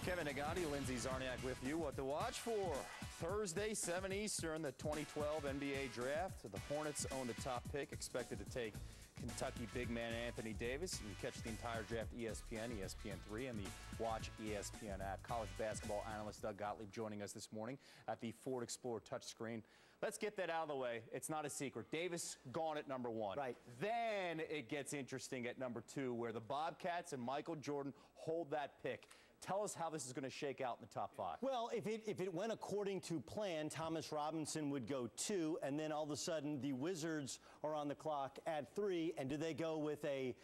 Kevin Nagati, Lindsey Zarniak with you. What to watch for? Thursday, 7 Eastern, the 2012 NBA Draft. The Hornets own the top pick, expected to take Kentucky big man Anthony Davis. You can catch the entire draft ESPN, ESPN3, and the Watch ESPN app. College basketball analyst Doug Gottlieb joining us this morning at the Ford Explorer touchscreen. Let's get that out of the way. It's not a secret. Davis gone at number 1. Right. Then it gets interesting at number 2, where the Bobcats and Michael Jordan hold that pick. Tell us how this is going to shake out in the top 5. Well, if it went according to plan, Thomas Robinson would go 2, and then all of a sudden the Wizards are on the clock at 3. And do they go with a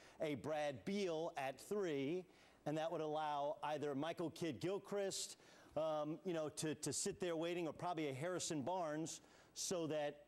Brad Beal at 3? And that would allow either Michael Kidd-Gilchrist, to sit there waiting, or probably a Harrison Barnes, so that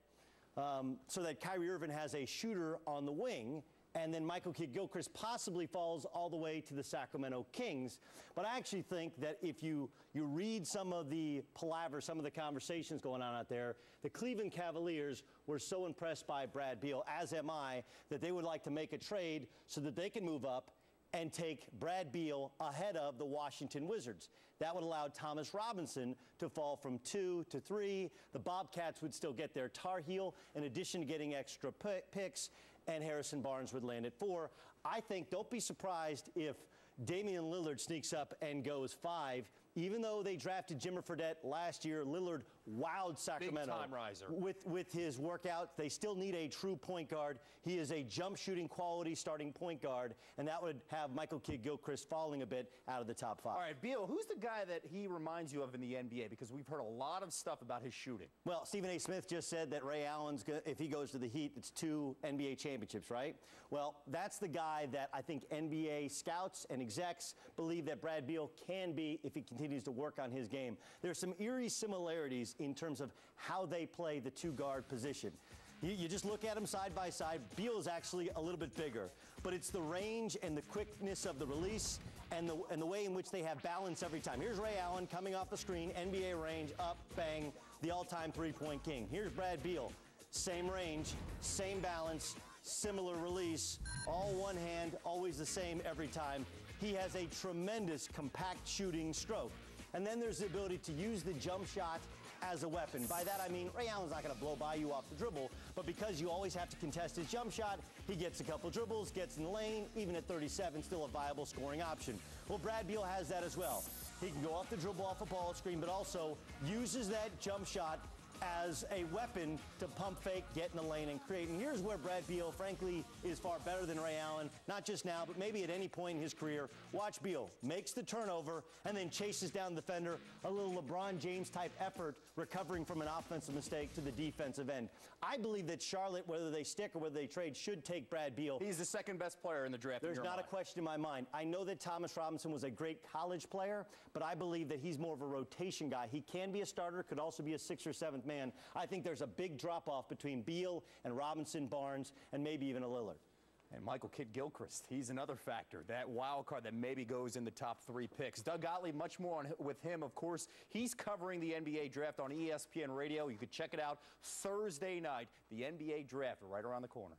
Kyrie Irving has a shooter on the wing. And then Michael Kidd-Gilchrist possibly falls all the way to the Sacramento Kings. But I actually think that if you read some of the palaver, some of the conversations going on out there, the Cleveland Cavaliers were so impressed by Brad Beal, as am I, that they would like to make a trade so that they can move up and take Brad Beal ahead of the Washington Wizards. That would allow Thomas Robinson to fall from 2 to 3. The Bobcats would still get their Tar Heel, in addition to getting extra picks, and Harrison Barnes would land at 4. I think, don't be surprised if Damian Lillard sneaks up and goes 5. Even though they drafted Jimmer Fredette last year, Lillard wowed Sacramento. Big time riser. With his workout. They still need a true point guard. He is a jump shooting quality starting point guard, and that would have Michael Kidd-Gilchrist falling a bit out of the top 5. All right, Beal, who's the guy that he reminds you of in the NBA? Because we've heard a lot of stuff about his shooting. Well, Stephen A. Smith just said that Ray Allen's, if he goes to the Heat, it's 2 NBA championships, right? Well, that's the guy that I think NBA scouts and execs believe that Brad Beal can be if he continues to work on his game. There's some eerie similarities in terms of how they play the 2-guard position. You just look at them side by side. Beal is actually a little bit bigger, but it's the range and the quickness of the release and the way in which they have balance every time. Here's Ray Allen coming off the screen, NBA range, up, bang, the all-time three-point king. Here's Brad Beal, same range, same balance, similar release, all one hand, always the same every time. He has a tremendous compact shooting stroke. And then there's the ability to use the jump shot as a weapon. By that I mean Ray Allen's not going to blow by you off the dribble, but because you always have to contest his jump shot, he gets a couple dribbles, gets in the lane, even at 37, still a viable scoring option. Well, Brad Beal has that as well. He can go off the dribble, off a ball screen, but also uses that jump shot as a weapon to pump fake, get in the lane, and create. And here's where Brad Beal, frankly, is far better than Ray Allen, not just now, but maybe at any point in his career. Watch Beal, makes the turnover, and then chases down the defender, a little LeBron James-type effort, recovering from an offensive mistake to the defensive end. I believe that Charlotte, whether they stick or whether they trade, should take Brad Beal. He's the second best player in the draft. There's not a question in my mind. I know that Thomas Robinson was a great college player, but I believe that he's more of a rotation guy. He can be a starter, could also be a 6th or 7th man. I think there's a big drop-off between Beal and Robinson, Barnes, and maybe even a Lillard. And Michael Kidd-Gilchrist, he's another factor, that wild card that maybe goes in the top 3 picks. Doug Gottlieb, much more with him, of course. He's covering the NBA Draft on ESPN Radio. You can check it out Thursday night. The NBA Draft right around the corner.